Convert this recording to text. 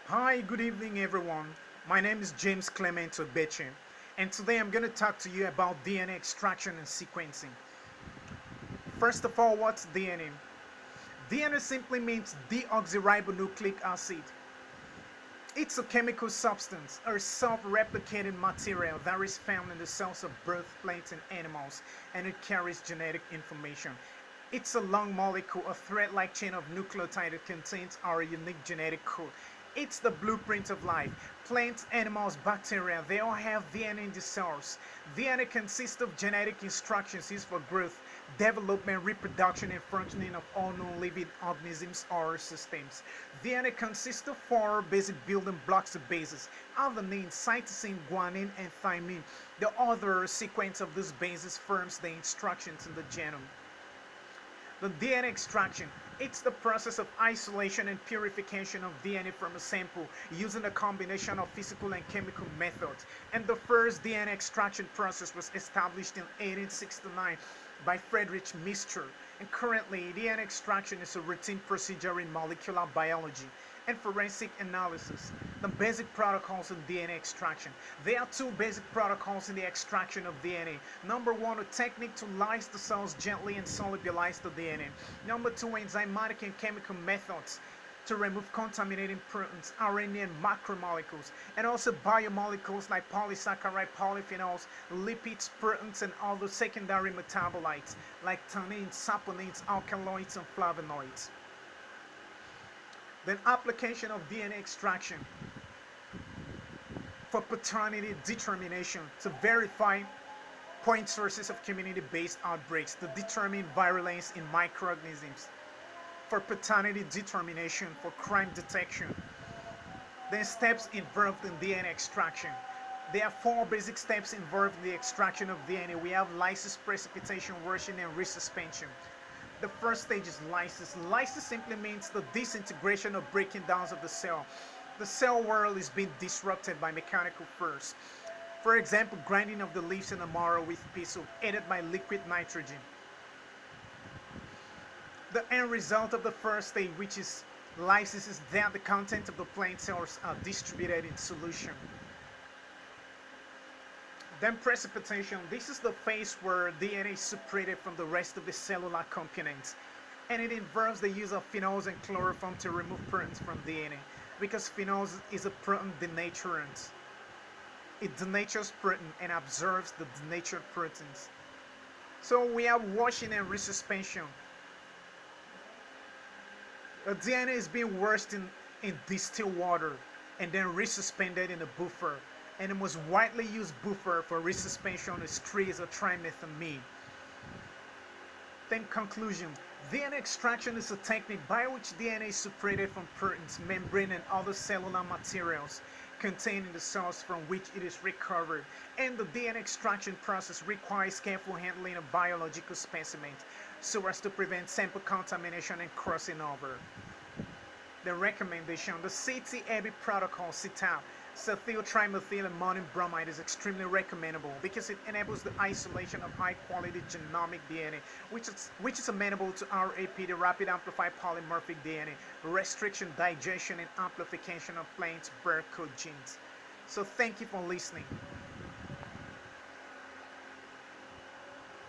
Hi, good evening, everyone. My name is James Clement Obeche, and today I'm going to talk to you about DNA extraction and sequencing. First of all, what's DNA? DNA simply means deoxyribonucleic acid. It's a chemical substance or self-replicating material that is found in the cells of both plants and animals, and it carries genetic information. It's a long molecule, a thread-like chain of nucleotide that contains our unique genetic code. It's the blueprint of life. Plants, animals, bacteria, they all have DNA in the cells. DNA consists of genetic instructions used for growth, development, reproduction, and functioning of all known living organisms or systems. DNA consists of four basic building blocks of bases: adenine, cytosine, guanine, and thymine. The other sequence of these bases forms the instructions in the genome. The DNA extraction. It's the process of isolation and purification of DNA from a sample using a combination of physical and chemical methods. And the first DNA extraction process was established in 1869 by Friedrich Mister. And currently, DNA extraction is a routine procedure in molecular biology and forensic analysis. The basic protocols in DNA extraction. There are two basic protocols in the extraction of DNA. Number one, a technique to lyse the cells gently and solubilize the DNA. Number two, enzymatic and chemical methods to remove contaminating proteins, RNA, and macromolecules, and also biomolecules like polysaccharide, polyphenols, lipids, proteins, and other secondary metabolites like tannins, saponins, alkaloids, and flavonoids. Then application of DNA extraction for paternity determination to verify point sources of community-based outbreaks to determine virulence in microorganisms, for paternity determination for crime detection. Then steps involved in DNA extraction. There are four basic steps involved in the extraction of DNA. We have lysis, precipitation, washing, and resuspension. The first stage is lysis. Lysis simply means the disintegration or breaking down of the cell. The cell world is being disrupted by mechanical force. For example, grinding of the leaves in a marrow with pestle, aided by liquid nitrogen. The end result of the first stage, which is lysis, is that the content of the plant cells are distributed in solution. Then precipitation. This is the phase where DNA is separated from the rest of the cellular components, and it involves the use of phenols and chloroform to remove proteins from DNA, because phenols is a protein denaturant. It denatures protein and absorbs the denatured proteins. So we have washing and resuspension. The DNA is being washed in distilled water and then resuspended in a buffer. And the most widely used buffer for resuspension is tris or trimethamine. Then conclusion. DNA extraction is a technique by which DNA is separated from proteins, membrane, and other cellular materials contained in the cells from which it is recovered. And the DNA extraction process requires careful handling of biological specimens so as to prevent sample contamination and crossing over. The recommendation. The CT-EBI protocol, CTAP, cethyl-trimethyl ammonium bromide, is extremely recommendable because it enables the isolation of high-quality genomic DNA, which is amenable to RAP, the rapid amplified polymorphic DNA, restriction, digestion, and amplification of plant barcode genes. So thank you for listening.